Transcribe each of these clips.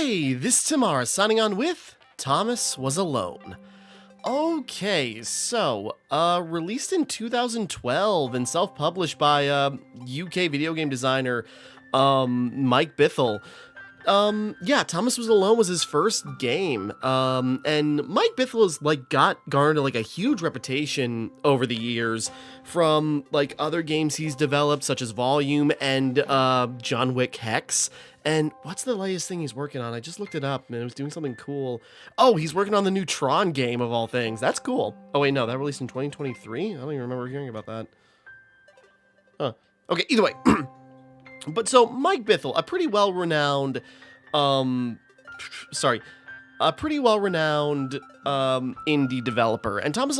Hey, this is Timmara signing on with Thomas Was Alone. Okay, so, released in 2012 and self-published by, UK video game designer, Mike Bithell. Yeah, Thomas Was Alone was his first game, and Mike Bithell has, garnered, a huge reputation over the years from, other games he's developed, such as Volume and, John Wick Hex. And what's the latest thing he's working on? I just looked it up, and it was doing something cool. Oh, he's working on the new Tron game, of all things. That's cool. Oh, wait, no, that released in 2023? I don't even remember hearing about that. Huh. Okay, either way. But so, Mike Bithell, a pretty well-renowned, indie developer, and Thomas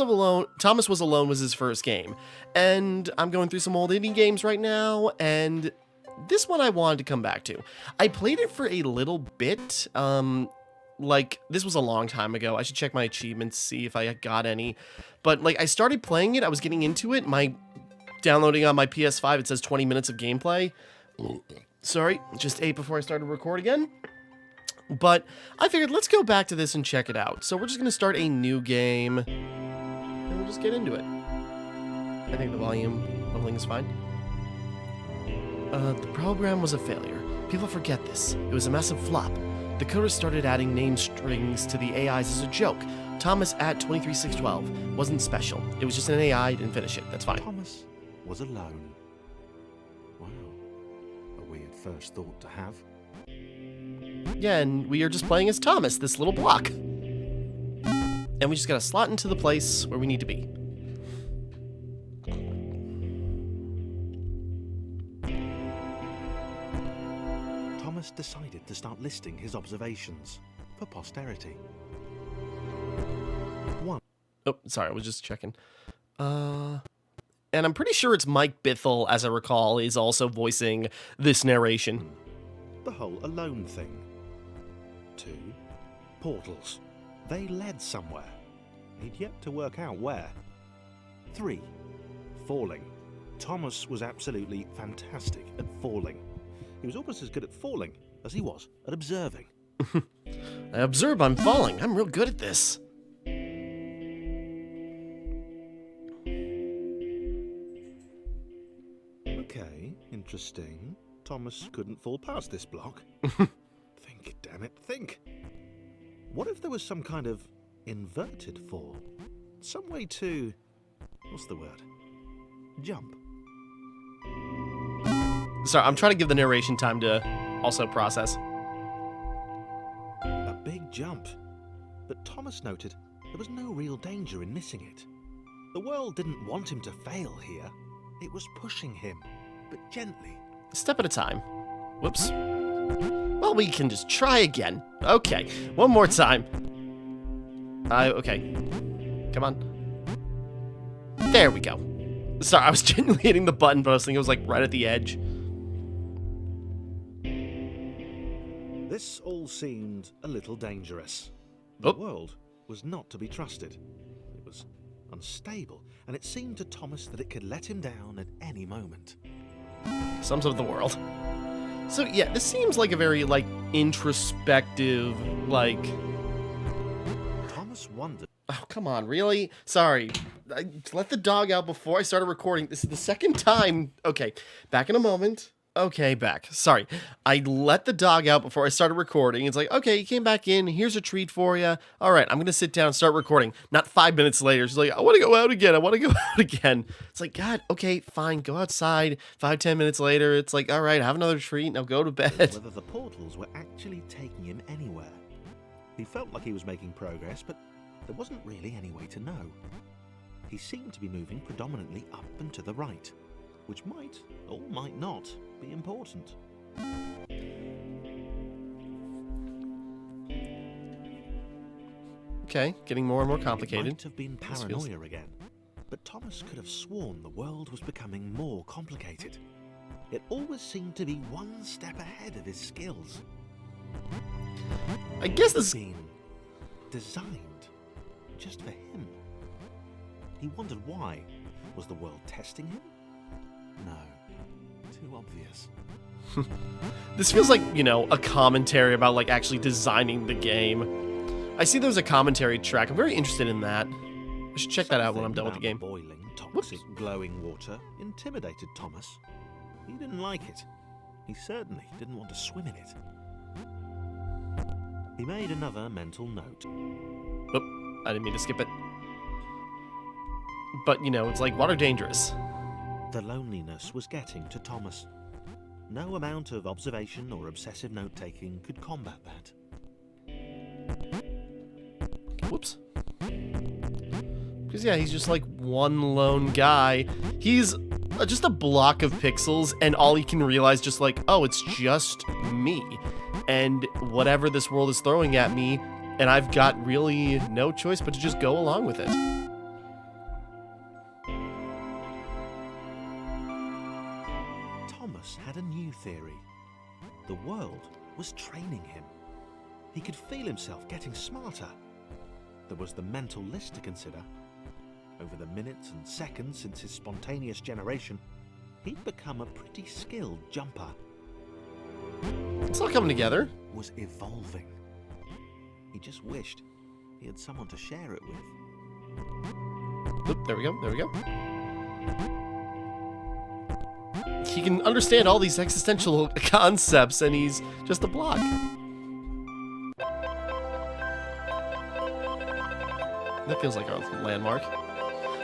Was Alone was his first game. And I'm going through some old indie games right now, and this one I wanted to come back to. I played it for a little bit, this was a long time ago. I should check my achievements, see if I got any. But, I started playing it, I was getting into it, downloading on my PS5, it says 20 minutes of gameplay. Sorry, just ate before I started to record again. But I figured, let's go back to this and check it out. So we're just going to start a new game, and we'll just get into it. I think the volume leveling is fine. The program was a failure. People forget this. It was a massive flop. The coders started adding name strings to the AIs as a joke. Thomas at 23612 wasn't special. It was just an AI, didn't finish it. That's fine. Thomas was alone. Wow. A weird first thought to have. Yeah, and we are just playing as Thomas, this little block. And we just gotta slot into the place where we need to be. Thomas decided to start listing his observations for posterity. 1. Oh, sorry, I was just checking. And I'm pretty sure it's Mike Bithell, as I recall, is also voicing this narration. The whole alone thing. 2. Portals. They led somewhere. He'd yet to work out where. 3. Falling. Thomas was absolutely fantastic at falling. He was almost as good at falling as he was at observing. I observe I'm falling. I'm real good at this. Okay, interesting. Thomas couldn't fall past this block. Think, damn it, think. What if there was some kind of inverted fall? Some way to... what's the word? Jump. Sorry, I'm trying to give the narration time to also process. A big jump. But Thomas noted there was no real danger in missing it. The world didn't want him to fail here. It was pushing him, but gently. A step at a time. Whoops. Well, we can just try again. Okay, one more time. Okay. Come on. There we go. Sorry, I was genuinely hitting the button, but I was thinking it was right at the edge. This all seemed a little dangerous. The world was not to be trusted. It was unstable, and it seemed to Thomas that it could let him down at any moment. Sums of the world. So yeah, this seems like a very, introspective, Thomas wondered... Oh, come on, really? Sorry. I let the dog out before I started recording. This is the second time. Okay, back in a moment. Okay, back. Sorry. I let the dog out before I started recording. It's okay, you came back in. Here's a treat for you. All right, I'm going to sit down and start recording. Not 5 minutes later. She's like, I want to go out again. I want to go out again. It's God, okay, fine. Go outside. 5-10 minutes later, it's all right, have another treat. Now go to bed. Whether the portals were actually taking him anywhere. He felt like he was making progress, but there wasn't really any way to know. He seemed to be moving predominantly up and to the right, which might, or might not, be important. Okay, getting more and more complicated. It might have been paranoia again, but Thomas could have sworn the world was becoming more complicated. It always seemed to be one step ahead of his skills. I guess this... Been designed just for him. He wondered why. Was the world testing him? No. Too obvious. This feels like, you know, a commentary about, like, actually designing the game. I see there's a commentary track. I'm very interested in that. I should check that out when I'm done with the game. Boiling, toxic, glowing water intimidated Thomas. He didn't like it. He certainly didn't want to swim in it. He made another mental note. Oop, I didn't mean to skip it. But, you know, it's like water dangerous. The loneliness was getting to Thomas. No amount of observation or obsessive note-taking could combat that. Whoops. Because, yeah, he's just like one lone guy. He's just a block of pixels, and all he can realize just like, oh, it's just me. And whatever this world is throwing at me, and I've got really no choice but to just go along with it. Thomas had a new theory. The world was training him. He could feel himself getting smarter. There was the mental list to consider. Over the minutes and seconds since his spontaneous generation, he'd become a pretty skilled jumper. It's all coming together. Was evolving. He just wished he had someone to share it with. Oop, there we go, there we go. He can understand all these existential concepts, and he's just a block. That feels like our landmark.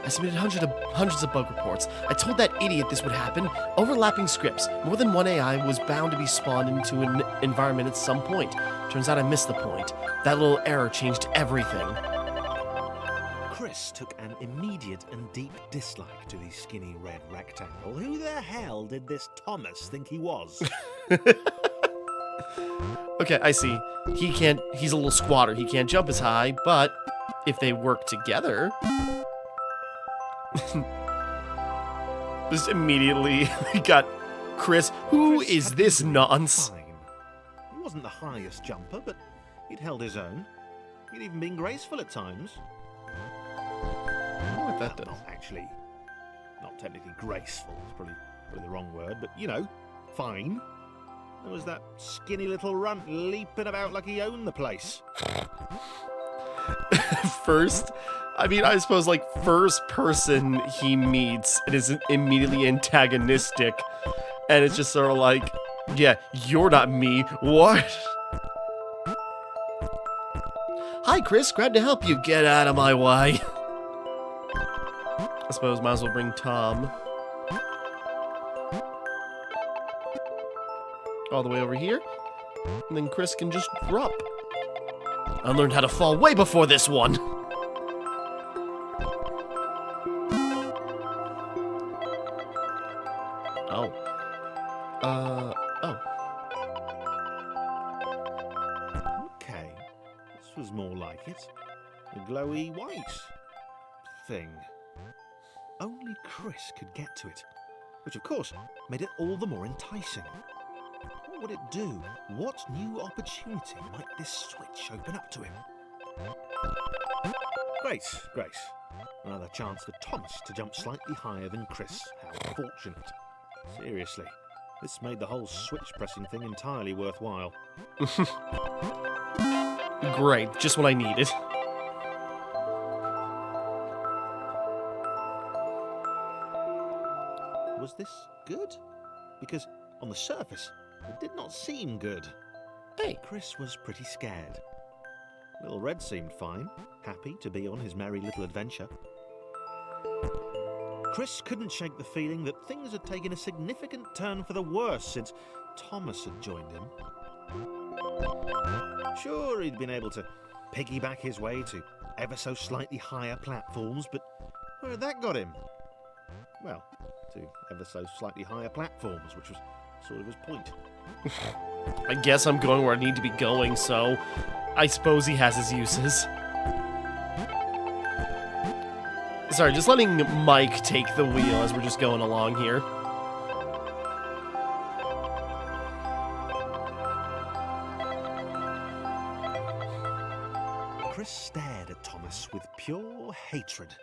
I submitted hundreds of bug reports. I told that idiot this would happen. Overlapping scripts. More than one AI was bound to be spawned into an environment at some point. Turns out I missed the point. That little error changed everything. Chris took an immediate and deep dislike to the skinny red rectangle. Who the hell did this Thomas think he was? Okay, I see. He's a little squatter. He can't jump as high, but if they work together... Just immediately we got Chris. Who is this nonce? Fine. He wasn't the highest jumper, but he'd held his own. He'd even been graceful at times. I wonder what that does. Not technically graceful. It's probably the wrong word, but you know, fine. There was that skinny little runt leaping about like he owned the place. First, I mean, I suppose, like, first person he meets and is immediately antagonistic, and it's just sort of like, yeah, you're not me, what? Hi, Chris, glad to help you. Get out of my way. I suppose might as well bring Tom all the way over here, and then Chris can just drop. I learned how to fall way before this one. Oh. Oh. Okay, this was more like it. A glowy white thing. Only Chris could get to it, which of course made it all the more enticing. What would it do? What new opportunity might this switch open up to him? Grace. Another chance for Thomas to jump slightly higher than Chris. How fortunate. Seriously, this made the whole switch pressing thing entirely worthwhile. Great, just what I needed. Was this good? Because on the surface, it did not seem good. Hey. Chris was pretty scared. Little Red seemed fine, happy to be on his merry little adventure. Chris couldn't shake the feeling that things had taken a significant turn for the worse since Thomas had joined him. Sure, he'd been able to piggyback his way to ever so slightly higher platforms, but where had that got him? Well, to ever so slightly higher platforms, which was sort of his point. I guess I'm going where I need to be going, so I suppose he has his uses. Sorry, just letting Mike take the wheel as we're just going along here. Chris stared at Thomas with pure hatred.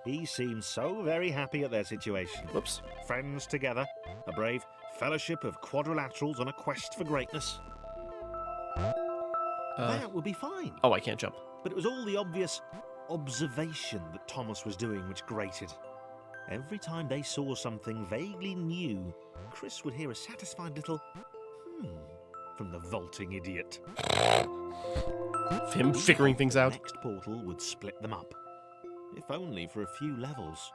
He seemed so very happy at their situation. Whoops. Friends together, a brave fellowship of quadrilaterals on a quest for greatness. That would be fine. Oh, I can't jump. But it was all the obvious observation that Thomas was doing which grated. Every time they saw something vaguely new, Chris would hear a satisfied little from the vaulting idiot. Him figuring things out. The next portal would split them up, if only for a few levels.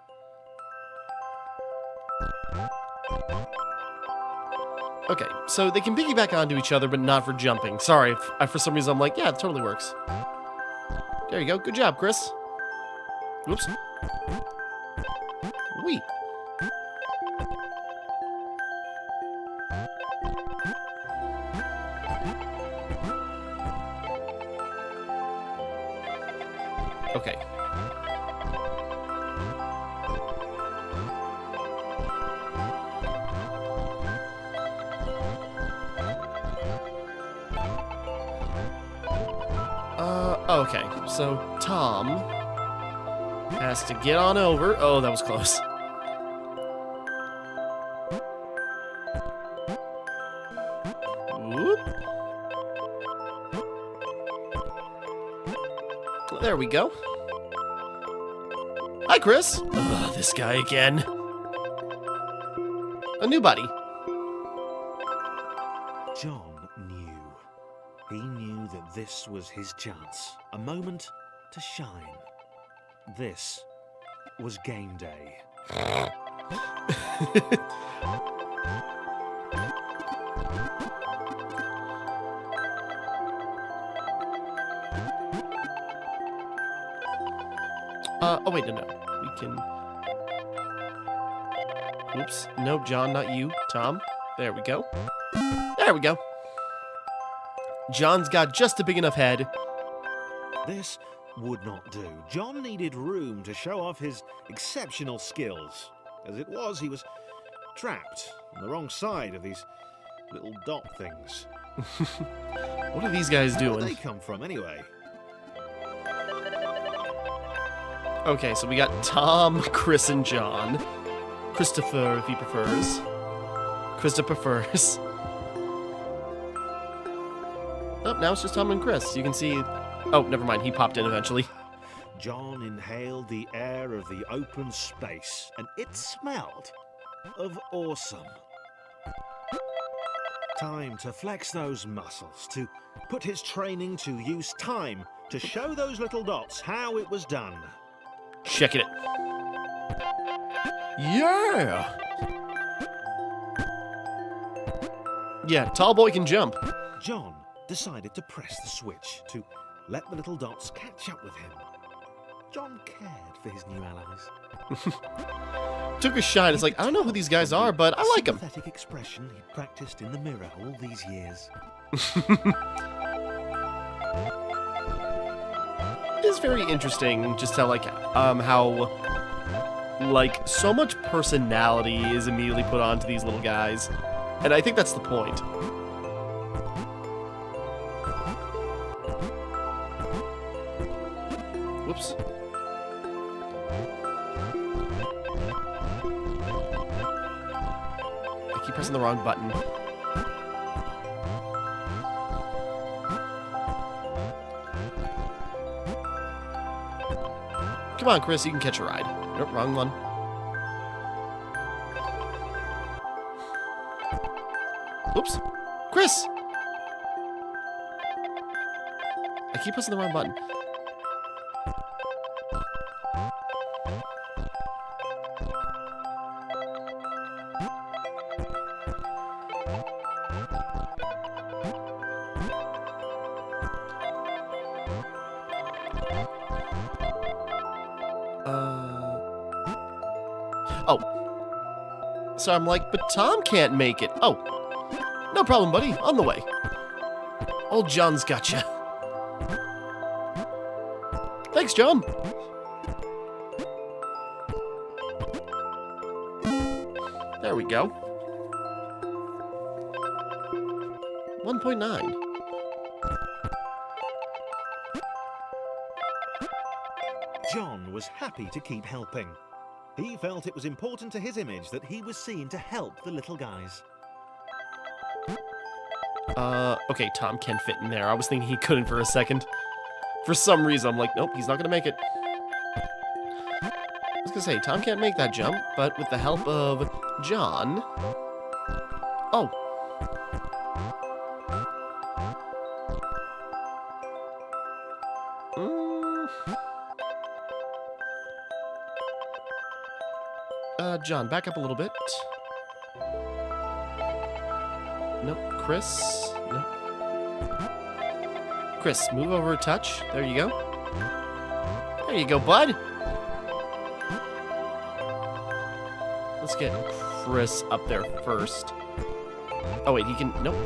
Okay, so they can piggyback onto each other, but not for jumping. Sorry, for some reason I'm like, yeah, it totally works. There you go. Good job, Chris. Whoops. Wee. Okay. Okay, so Tom has to get on over. Oh, that was close. Whoop. There we go. Hi, Chris. Ugh, this guy again. A new buddy. John knew. He knew that this was his chance. A moment to shine. This was game day. Oh wait, no. We can... Oops. No, John, not you. Tom. There we go. There we go. John's got just a big enough head. This would not do. John needed room to show off his exceptional skills. As it was, he was trapped on the wrong side of these little dot things. What are these guys Where doing? did they come from, anyway? Okay, so we got Tom, Chris, and John. Christopher, if he prefers. Krista prefers. Oh, now it's just Tom and Chris. You can see... Oh, never mind. He popped in eventually. John inhaled the air of the open space, and it smelled of awesome. Time to flex those muscles, to put his training to use. Time to show those little dots how it was done. Checking it. Yeah! Yeah, tall boy can jump. John decided to press the switch to let the little dots catch up with him. John cared for his new allies. Took a shot. It's like, I don't know who these guys are, but I like them. Sympathetic expression he'd practiced in the mirror all these years. It's very interesting just how, like, so much personality is immediately put onto these little guys. And I think that's the point. Whoops. I keep pressing the wrong button. Come on, Chris, you can catch a ride. Nope, wrong one. Oops. Chris! I keep pressing the wrong button. Oh. So I'm like, but Tom can't make it. Oh. No problem, buddy. On the way. Old John's gotcha. Thanks, John. There we go. 1.9. John was happy to keep helping. He felt it was important to his image that he was seen to help the little guys. Okay, Tom can fit in there. I was thinking he couldn't for a second. For some reason, I'm like, nope, he's not gonna make it. I was gonna say, Tom can't make that jump, but with the help of John... Oh. John, back up a little bit. Nope. Chris? Nope. Chris, move over a touch. There you go. There you go, bud. Let's get Chris up there first. Oh, wait, he can... Nope.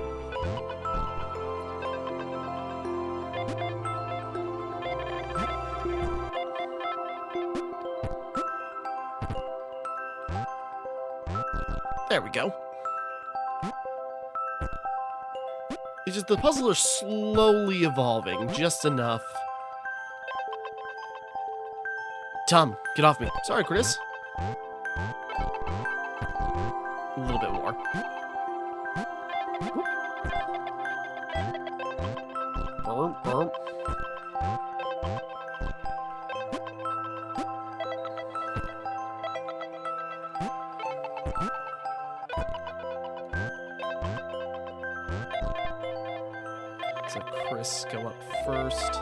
There we go. It's just the puzzles are slowly evolving, just enough. Tom, get off me. Sorry, Chris. A little bit more. Burp, burp. So Chris, go up first.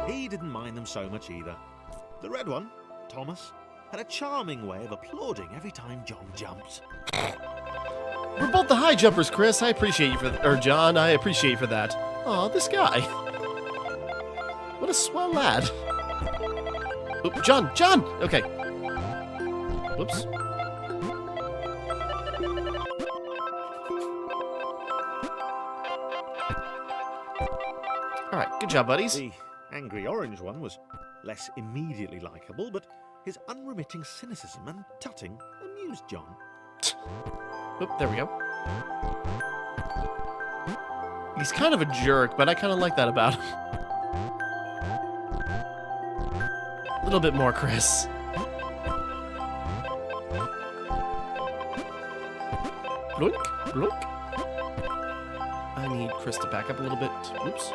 He didn't mind them so much either. The red one, Thomas, had a charming way of applauding every time John jumped. We're both the high jumpers, Chris. I appreciate you for that. Or John, I appreciate you for that. Aw, this guy. What a swell lad. Oop, John! Okay. Whoops. Alright, good job, buddies. The angry orange one was less immediately likeable, but his unremitting cynicism and tutting amused John. Oop, there we go. He's kind of a jerk, but I kind of like that about him. A little bit more, Chris. Blunk, blunk. I need Chris to back up a little bit. Oops.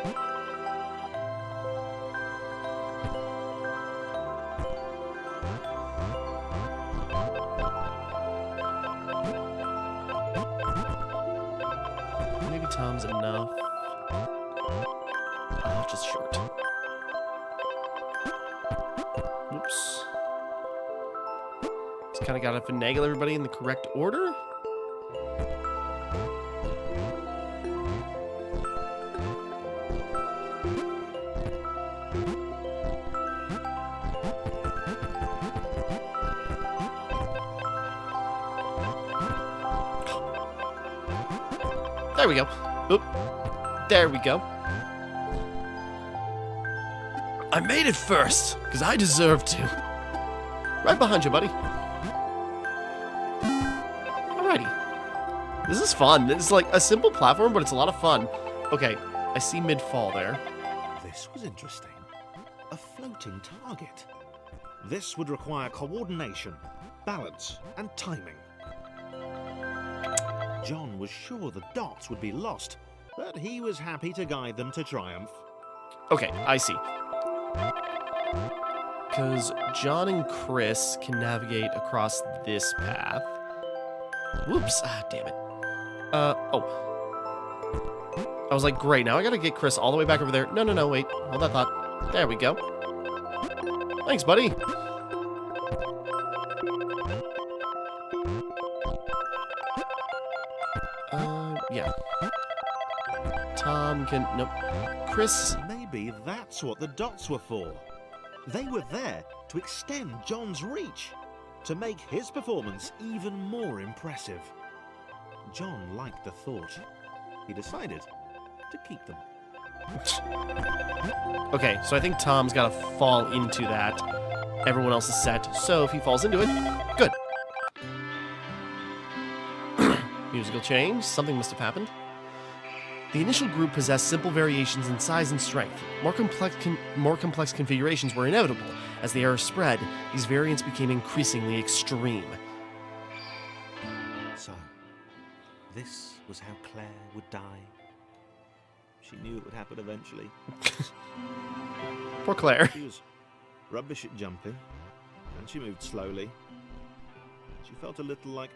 Maybe Tom's enough. Oh, just short. Oops. Just kind of gotta finagle everybody in the correct order. There we go. Oop. There we go. I made it first, because I deserve to. Right behind you, buddy. Alrighty. This is fun. This is like a simple platform, but it's a lot of fun. Okay, I see mid-fall there. This was interesting. A floating target. This would require coordination, balance, and timing. John was sure the dots would be lost, but he was happy to guide them to triumph. Okay, I see. Because John and Chris can navigate across this path. Whoops. Ah, damn it. Oh. I was like, great, now I gotta get Chris all the way back over there. No, wait. Hold that thought. There we go. Thanks, buddy. Yeah. Tom can... Nope. Chris... Maybe that's what the dots were for. They were there to extend John's reach, to make his performance even more impressive. John liked the thought. He decided to keep them. Okay, so I think Tom's got to fall into that. Everyone else is set, so if he falls into it, good. Musical change. Something must have happened. The initial group possessed simple variations in size and strength. More complex configurations were inevitable. As the era spread, these variants became increasingly extreme. So, this was how Claire would die. She knew it would happen eventually. Poor Claire. She was rubbish at jumping, and she moved slowly. She felt a little like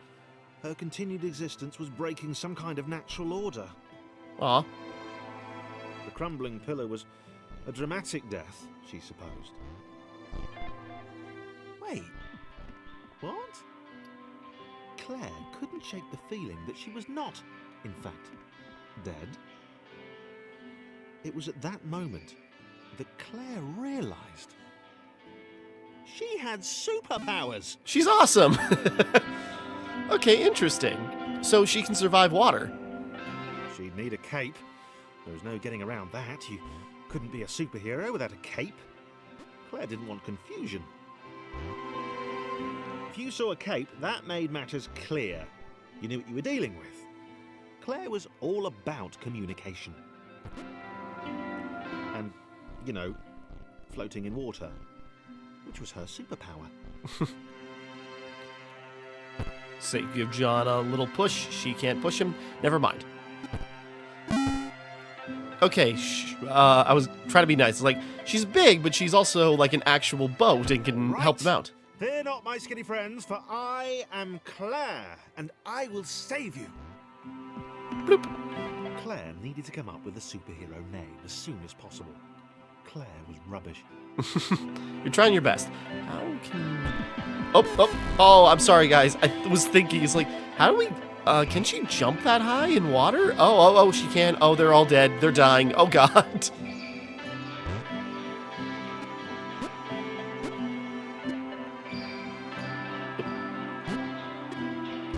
her continued existence was breaking some kind of natural order. Aw. The crumbling pillar was a dramatic death, she supposed. Wait, what? Claire couldn't shake the feeling that she was not, in fact, dead. It was at that moment that Claire realised she had superpowers. She's awesome! Okay, interesting. So she can survive water. She'd need a cape. There was no getting around that. You couldn't be a superhero without a cape. Claire didn't want confusion. If you saw a cape, that made matters clear. You knew what you were dealing with. Claire was all about communication. And, you know, floating in water, which was her superpower. So you give John a little push. She can't push him. Never mind. Okay, I was trying to be nice. Like, she's big, but she's also like an actual boat and can help them out. Fear not, my skinny friends, for I am Claire, and I will save you. Bloop. Claire needed to come up with a superhero name as soon as possible. Claire was rubbish. You're trying your best. How can... Oh, I'm sorry, guys. I was thinking, it's like, how do we... can she jump that high in water? Oh, she can. Oh, they're all dead. They're dying. Oh, God.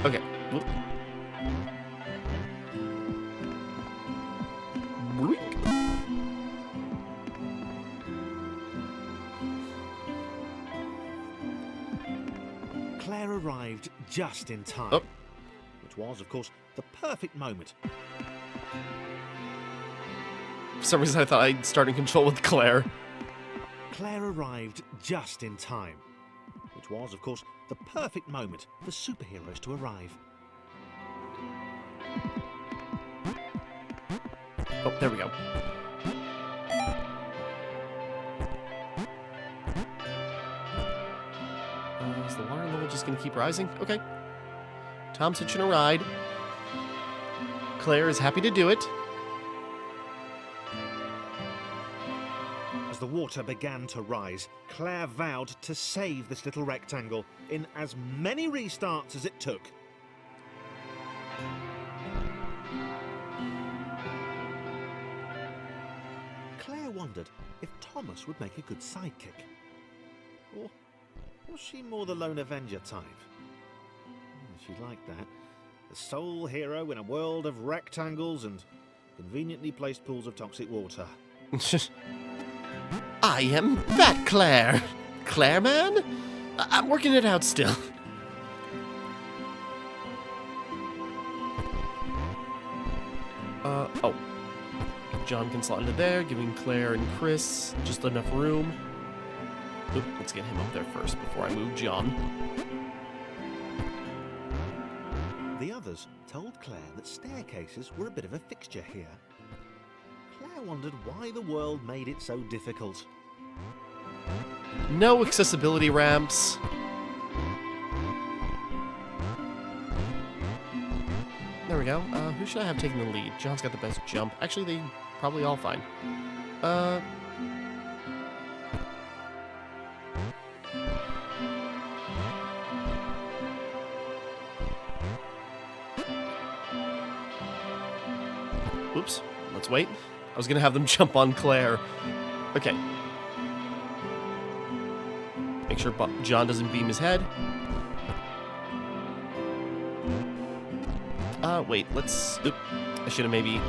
Okay. Whoop. Bloink. Claire arrived just in time. Oh. Which was, of course, the perfect moment. For some reason, I thought I'd start in control with Claire. Claire arrived just in time. Which was, of course, the perfect moment for superheroes to arrive. Oh, there we go. Is the water level just going to keep rising? Okay. Tom's hitching a ride. Claire is happy to do it. As the water began to rise, Claire vowed to save this little rectangle in as many restarts as it took. Claire wondered if Thomas would make a good sidekick. Or was she more the lone Avenger type? She liked that. The sole hero in a world of rectangles and conveniently placed pools of toxic water. I am that Claire. Claire man? I'm working it out still. Oh. John can slot into there, giving Claire and Chris just enough room. Oop, let's get him up there first before I move John. The others told Claire that staircases were a bit of a fixture here. Claire wondered why the world made it so difficult. No accessibility ramps. There we go. Who should I have taking the lead? John's got the best jump. Actually, they probably all fine. Oops. Let's wait. I was gonna have them jump on Claire. Okay. Make sure John doesn't beam his head. Wait, let's... Oop. I should have maybe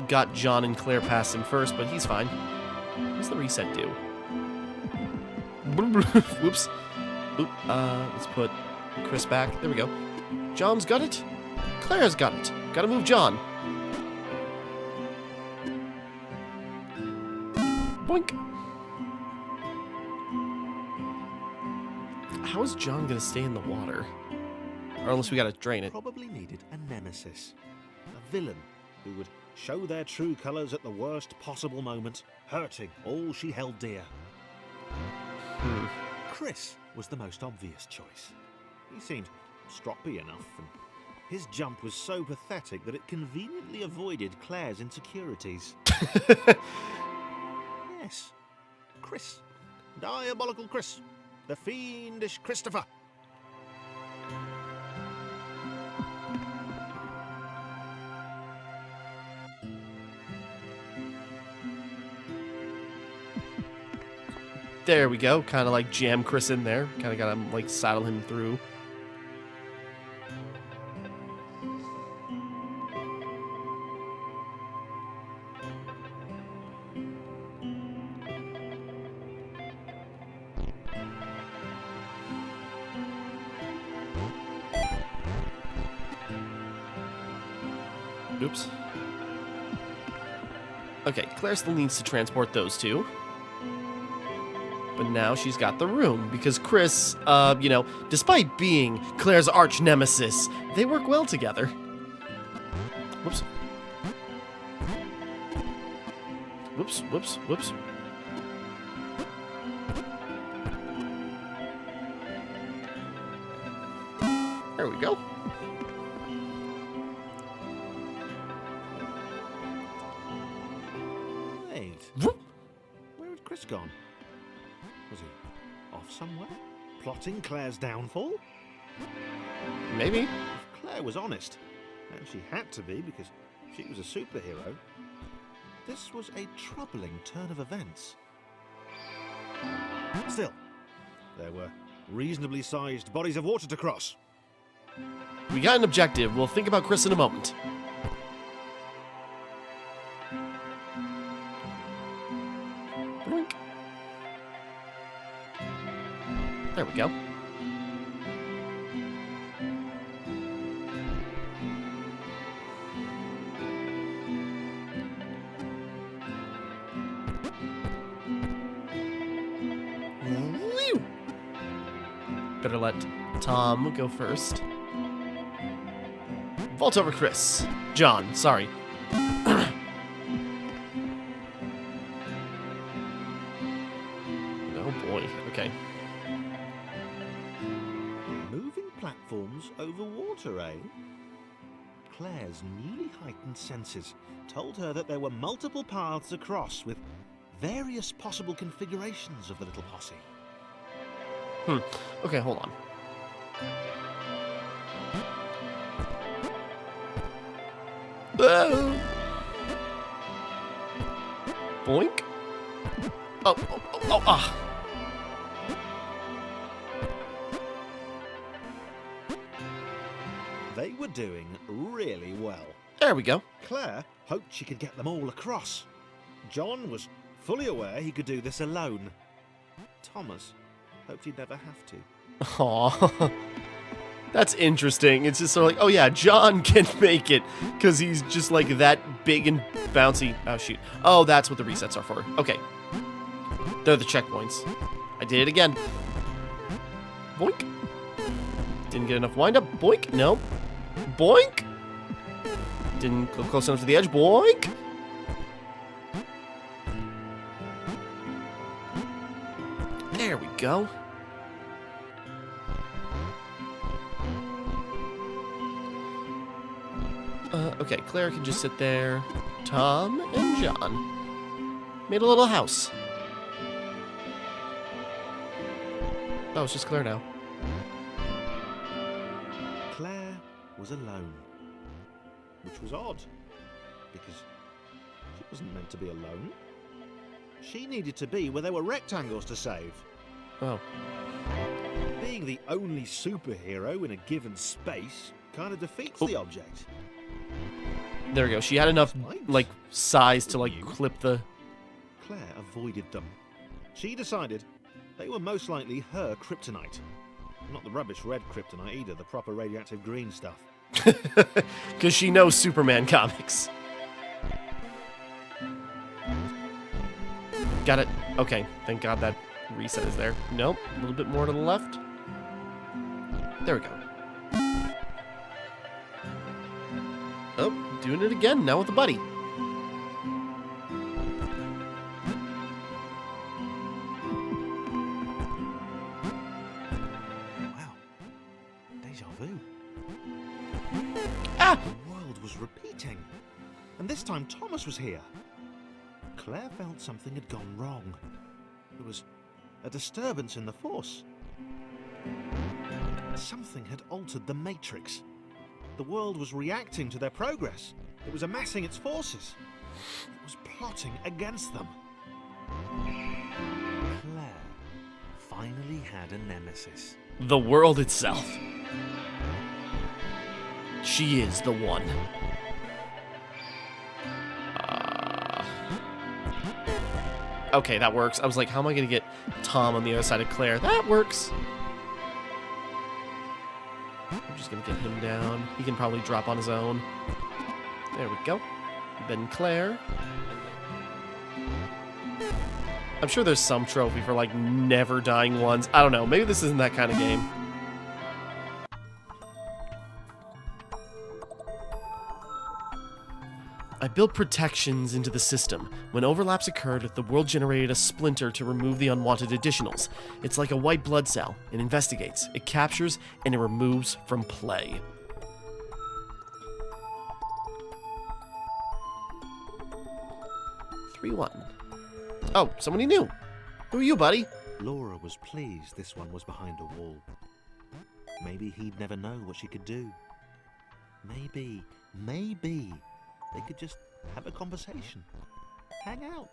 got John and Claire past him first, but he's fine. What does the reset do? Whoops. Oop. Let's put Chris back. There we go. John's got it. Claire's got it. Gotta move John. Boink. How is John gonna stay in the water? Or unless we gotta drain it. Probably needed a nemesis. A villain who would show their true colours at the worst possible moment, hurting all she held dear. Chris was the most obvious choice. He seemed stroppy enough, and his jump was so pathetic that it conveniently avoided Claire's insecurities. Yes, Chris. Diabolical Chris. The fiendish Christopher. There we go. Kind of like jam Chris in there. Kind of gotta like saddle him through. Oops. Okay, Claire still needs to transport those two. But now she's got the room, because Chris, you know, despite being Claire's arch nemesis, they work well together. Whoops. Whoops, whoops, whoops. There we go. Wait. Where had Chris gone? Was he off somewhere? Plotting Claire's downfall? Maybe. If Claire was honest, and she had to be because she was a superhero, this was a troubling turn of events. Still, there were reasonably sized bodies of water to cross. We got an objective. We'll think about Chris in a moment. Boink. There we go. Whew. Better let Tom go first. Vault over Chris. John, sorry. Oh boy, okay. Moving platforms over water, eh? Claire's newly heightened senses told her that there were multiple paths across with various possible configurations of the little posse. Okay, hold on. Oh. Boink. Ah. They were doing really well. There we go. Claire hoped she could get them all across. John was fully aware he could do this alone. Thomas hoped he'd never have to. Aw. That's interesting. It's just sort of like, oh yeah, John can make it because he's just like that big and bouncy. Oh shoot. Oh, that's what the resets are for. Okay. They're the checkpoints. I did it again. Boink. Didn't get enough wind up. Boink. No. Boink. Didn't go close enough to the edge. Boink. There we go. Okay, Claire can just sit there. Tom and John made a little house. Oh, it's just Claire now. Claire was alone, which was odd, because she wasn't meant to be alone. She needed to be where there were rectangles to save. Oh. Being the only superhero in a given space kind of defeats the object. There we go. She had enough, like, size to, like, clip the... Claire avoided them. She decided they were most likely her kryptonite. Not the rubbish red kryptonite either, the proper radioactive green stuff. Because she knows Superman comics. Got it. Okay, thank God that reset is there. Nope, a little bit more to the left. There we go. Oh, doing it again, now with a buddy. Wow. Deja vu. Ah! The world was repeating. And this time Thomas was here. Claire felt something had gone wrong. There was a disturbance in the Force. Something had altered the Matrix. The world was reacting to their progress. It was amassing its forces. It was plotting against them. Claire finally had a nemesis. The world itself. She is the one. Okay, that works. I was like, how am I going to get Tom on the other side of Claire? That works. I'm just going to get him down. He can probably drop on his own. There we go. Then Claire. I'm sure there's some trophy for, like, never dying ones. I don't know. Maybe this isn't that kind of game. I built protections into the system. When overlaps occurred, the world generated a splinter to remove the unwanted additionals. It's like a white blood cell. It investigates, it captures, and it removes from play. "3-1. Oh, somebody new. Who are you, buddy? Laura was pleased this one was behind a wall. Maybe he'd never know what she could do. Maybe they could just have a conversation. Hang out.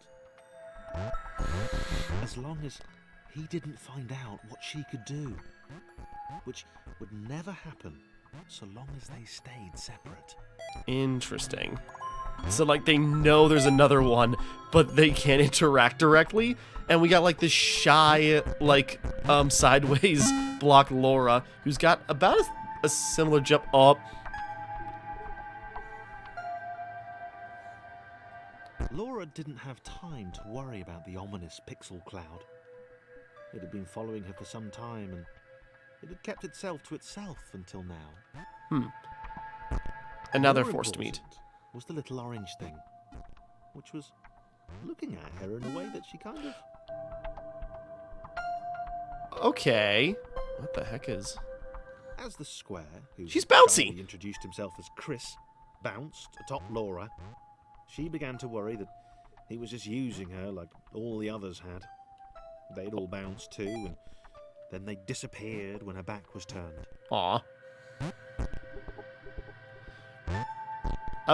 As long as he didn't find out what she could do. Which would never happen so long as they stayed separate. Interesting. So, like, they know there's another one, but they can't interact directly. And we got, like, this shy, like, sideways block Laura, who's got about a similar jump up. Laura didn't have time to worry about the ominous pixel cloud. It had been following her for some time, and it had kept itself to itself until now. And now they're More forced to meet. important was the little orange thing, which was looking at her in a way that she kind of... Okay. What the heck is... As the square, who She's bouncy. suddenly introduced himself as Chris, bounced atop Laura, she began to worry that he was just using her like all the others had. They'd all bounced too, and then they disappeared when her back was turned. Aw.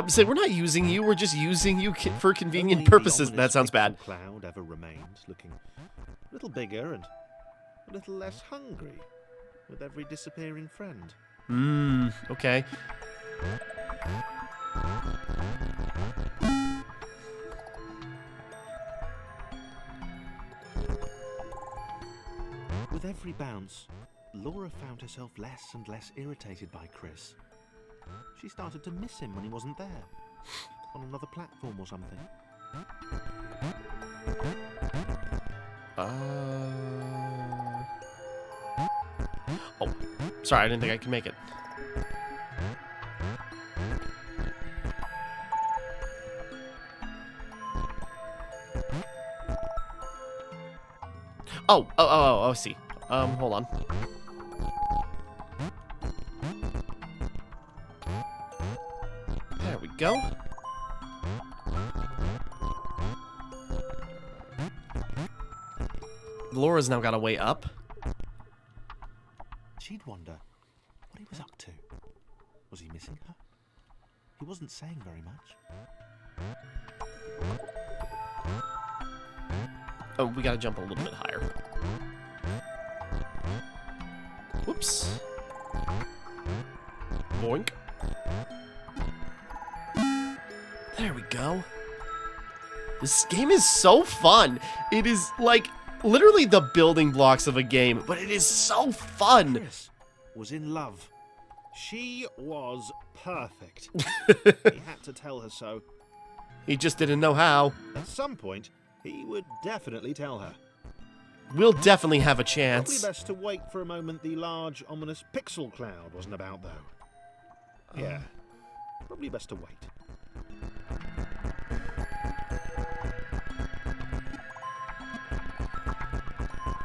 Say, we're not using you, we're just using you for convenient Only the purposes. ominous That sounds bad. pixel cloud ever remained, looking a little bigger and a little less hungry with every disappearing friend. Okay. With every bounce, Laura found herself less and less irritated by Chris. She started to miss him when he wasn't there, on another platform or something. Oh, sorry, I didn't think I could make it. Oh, I see. Hold on. There we go. Laura's now got a way up. She'd wonder what he was up to. Was he missing her? He wasn't saying very much. Oh, we gotta jump a little bit higher. Whoops. Boink. There we go. This game is so fun. It is like literally the building blocks of a game, but it is so fun. Chris was in love. She was perfect. He had to tell her so. He just didn't know how. At some point, he would definitely tell her. We'll definitely have a Probably chance. best to wait for a moment the large, ominous pixel cloud wasn't about, though. Yeah, probably best to wait.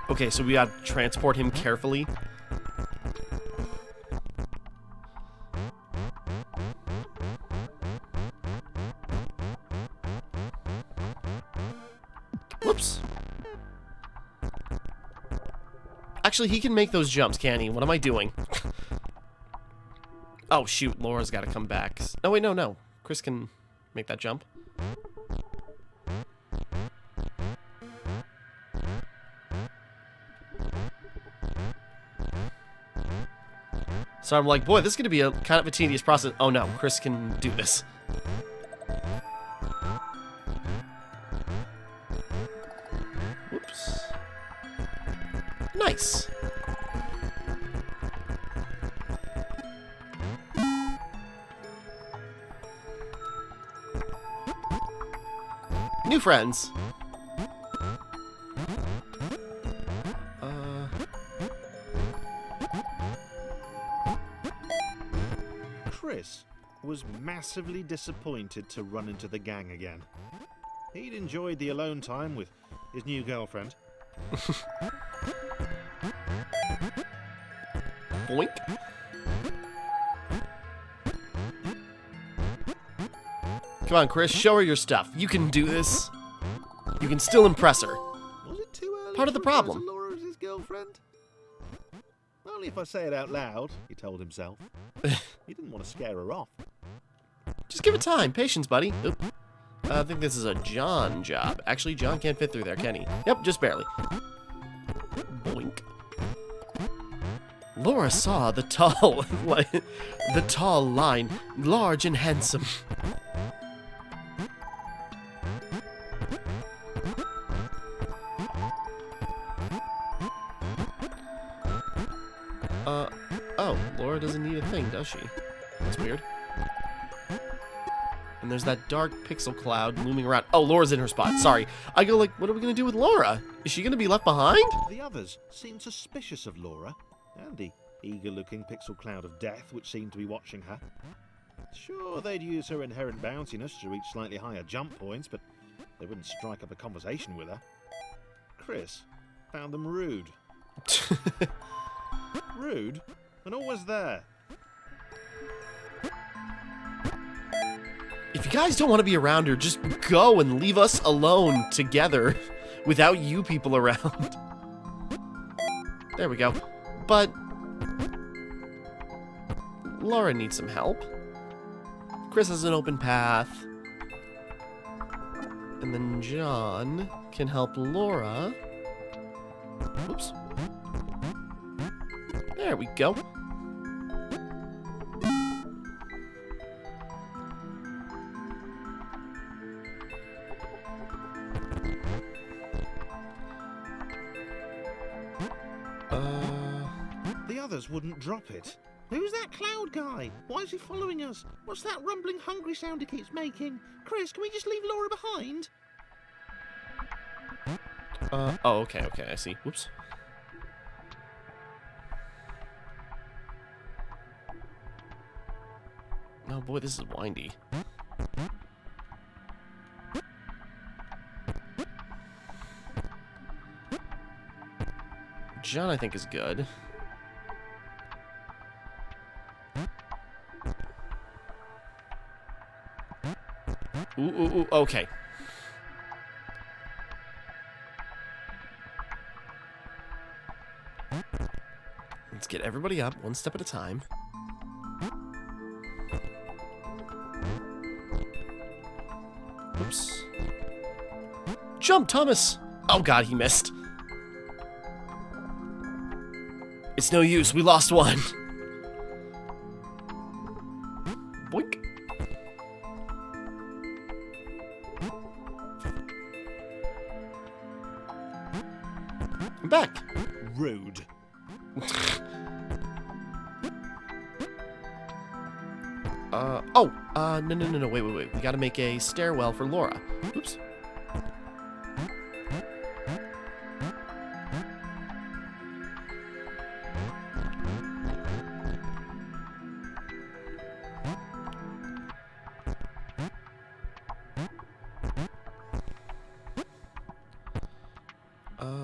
Okay, so we gotta transport him carefully. Whoops. Actually, he can make those jumps, can't he? What am I doing? Oh, shoot. Laura's got to come back. Oh, wait, no. Chris can make that jump. So I'm like, boy, this is going to be a kind of a tedious process. Oh, no. Chris can do this. Whoops. Nice. New friends. Chris was massively disappointed to run into the gang again. He'd enjoyed the alone time with his new girlfriend. Boink. Come on, Chris, show her your stuff. You can do this. You can still impress her. Was it too early Part of the to problem. propose Laura as his girlfriend? Only if I say it out loud, he told himself. He didn't want to scare her off. Just give it time. Patience, buddy. Oop. I think this is a John job. Actually, John can't fit through there, can he? Yep, just barely. Boink. Laura saw the tall, the tall line, large and handsome. Oh, Laura doesn't need a thing, does she? That's weird. And there's that dark pixel cloud looming around. Oh, Laura's in her spot. Sorry. I go like, what are we going to do with Laura? Is she going to be left behind? The others seemed suspicious of Laura, and the eager-looking pixel cloud of death which seemed to be watching her. Sure, they'd use her inherent bounciness to reach slightly higher jump points, but they wouldn't strike up a conversation with her. Chris found them rude. Rude? And always there. If you guys don't want to be around her, just go and leave us alone together without you people around. There we go. But Laura needs some help. Chris has an open path. And then John can help Laura. Oops. There we go. The others wouldn't drop it. Who's that cloud guy? Why is he following us? What's that rumbling hungry sound he keeps making? Chris, can we just leave Laura behind? Oh, okay, I see. Whoops. Oh boy, this is windy. John, I think, is good. Ooh, okay. Let's get everybody up, one step at a time. Oops. Jump, Thomas! Oh god, he missed. It's no use, we lost one. Boink. I'm back. Rude. No, wait. We gotta make a stairwell for Laura. Oops.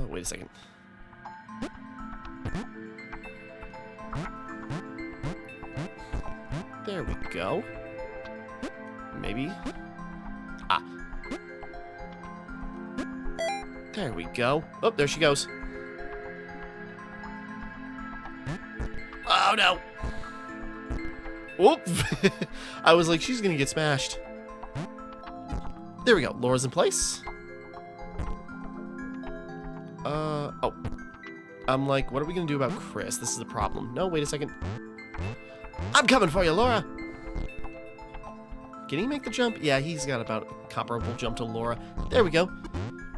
Wait a second. There we go. Maybe. Ah. There we go. Oh, there she goes. Oh, no. Whoop. I was like, she's gonna get smashed. There we go. Laura's in place. Oh. I'm like, what are we gonna do about Chris? This is the problem. No, wait a second. I'm coming for you, Laura. Can he make the jump? Yeah, he's got about a comparable jump to Laura. There we go.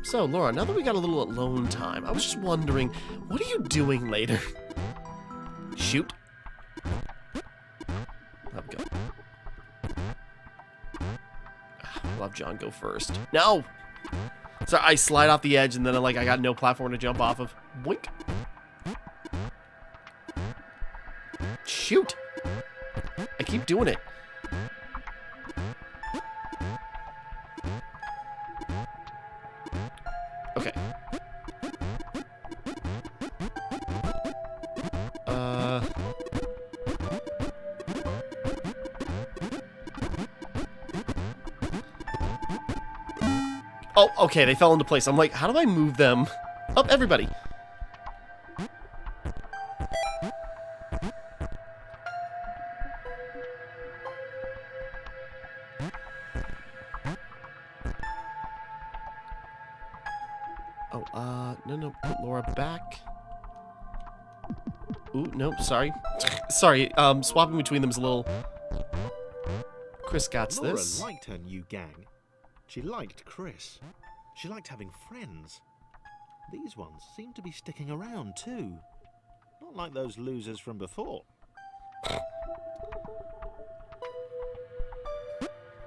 So, Laura, now that we got a little alone time, I was just wondering, what are you doing later? Shoot. Let him go. We'll have John go first. No! So I slide off the edge and then I got no platform to jump off of. Boink. Shoot! I keep doing it. Okay. Oh, okay, they fell into place. I'm like, how do I move them? Up, everybody. Oh, no, put Laura back. Ooh, no, sorry. Sorry, swapping between them is a little... Chris got this. Laura liked her new gang. She liked Chris. She liked having friends. These ones seem to be sticking around too. Not like those losers from before.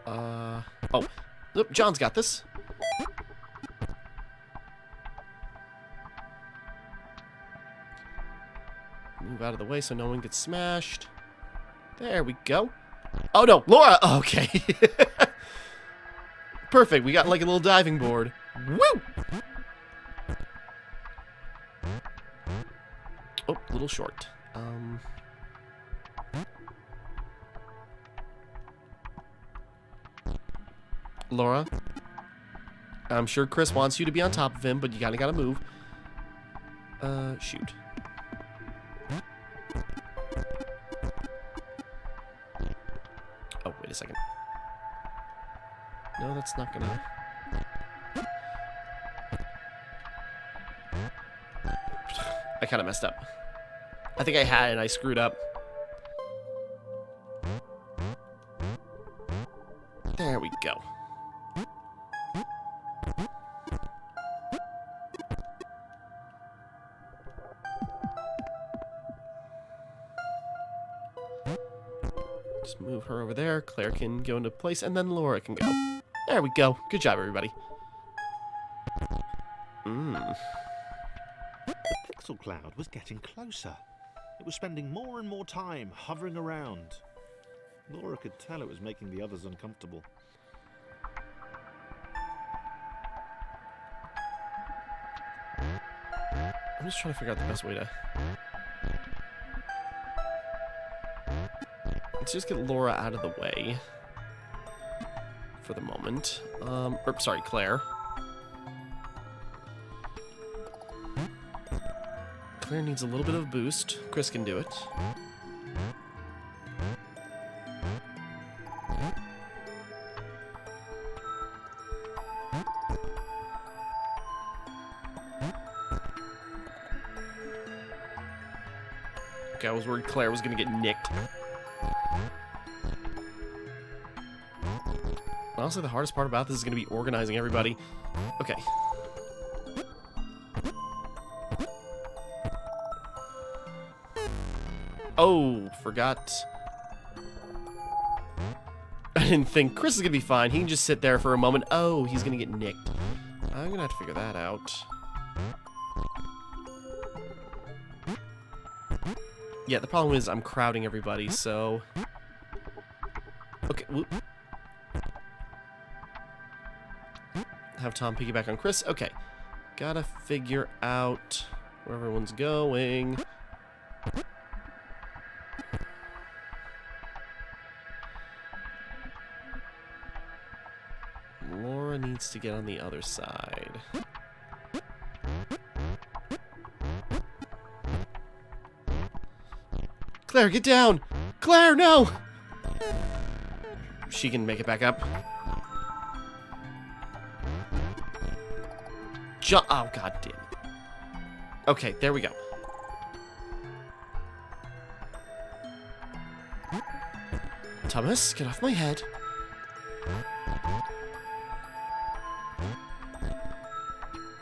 Oh. Look, John's got this. Move out of the way so no one gets smashed. There we go. Oh no, Laura! Okay. Perfect, we got like a little diving board. Woo! Oh, a little short. Laura, I'm sure Chris wants you to be on top of him, but you kinda gotta move. Shoot. Oh, wait a second. No, that's not gonna... I kinda messed up. I think I had it and I screwed up. There we go. Just move her over there. Claire can go into place, and then Laura can go. There we go. Good job, everybody. The pixel cloud was getting closer. It was spending more and more time hovering around. Laura could tell it was making the others uncomfortable. I'm just trying to figure out the best way to... Let's just get Laura out of the way. For the moment. Sorry, Claire. Claire needs a little bit of a boost. Chris can do it. Okay, I was worried Claire was gonna get nicked. Honestly, the hardest part about this is going to be organizing everybody. Okay. Oh, forgot. didn't think Chris is gonna be fine. He can just sit there for a moment. Oh, he's gonna get nicked. I'm gonna have to figure that out. Yeah, the problem is I'm crowding everybody, so... Okay, whoop. Have Tom piggyback on Chris. Okay. Gotta figure out where everyone's going. Laura needs to get on the other side. Claire, get down! Claire, no! She can make it back up. Oh, god damn it. Okay, there we go. Thomas, get off my head.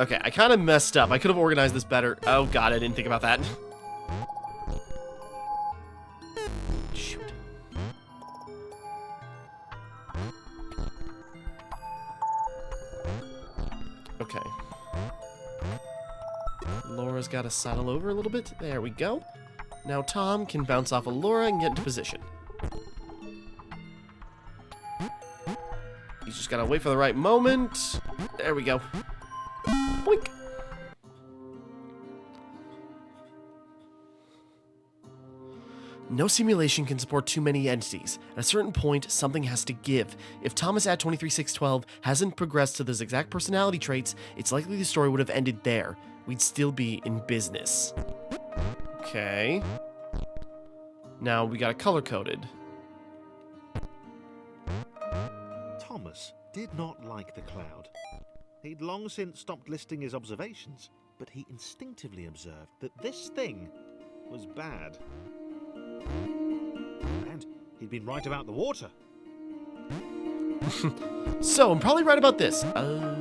Okay, I kind of messed up. I could have organized this better. Oh god, I didn't think about that. Shoot. Okay. Laura's got to sidle over a little bit. There we go. Now Tom can bounce off of Laura and get into position. He's just got to wait for the right moment. There we go. Boink. No simulation can support too many entities. At a certain point, something has to give. If Thomas at 23612 hasn't progressed to those exact personality traits, it's likely the story would have ended there. We'd still be in business. Okay. Now we got it color-coded. Thomas did not like the cloud. He'd long since stopped listing his observations, but he instinctively observed that this thing was bad. And he'd been right about the water. So, I'm probably right about this. Oh.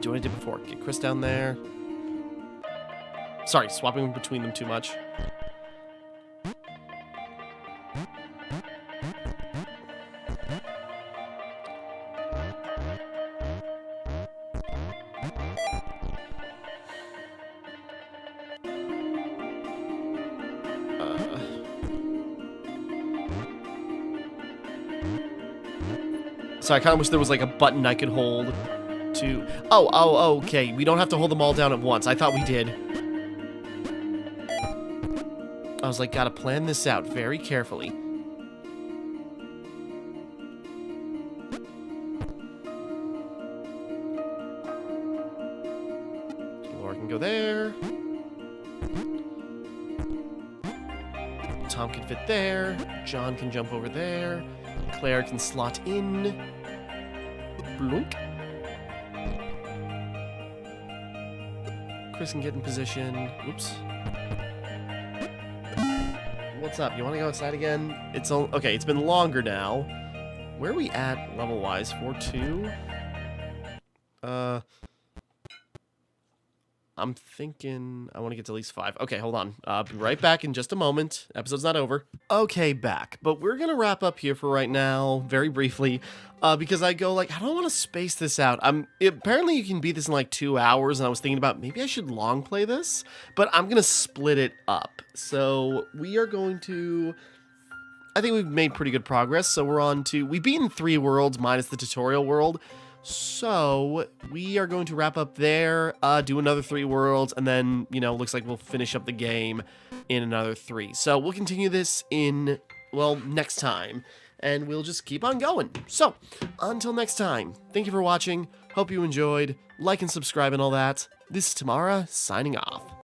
Do what I did before. Get Chris down there. Sorry, swapping between them too much. So I kind of wish there was like a button I could hold to... Oh, okay. We don't have to hold them all down at once. I thought we did. I was like, gotta plan this out very carefully. Laura can go there. Tom can fit there. John can jump over there. Claire can slot in. Blunk. Chris can get in position. Oops. What's up? You want to go outside again? It's okay. It's been longer now. Where are we at level-wise? 4-2? I'm thinking I want to get to at least 5. Okay, hold on. I'll be right back in just a moment. Episode's not over. Okay, back. But we're going to wrap up here for right now, very briefly, because I go like, I don't want to space this out. Apparently you can beat this in like 2 hours, and I was thinking about maybe I should long play this, but I'm going to split it up. So we are going to... I think we've made pretty good progress, so we're on to... We've beaten 3 worlds minus the tutorial world. So, we are going to wrap up there, do another 3 worlds, and then, you know, looks like we'll finish up the game in another 3. So, we'll continue this in, well, next time, and we'll just keep on going. So, until next time, thank you for watching, hope you enjoyed, like and subscribe and all that. This is Timmara, signing off.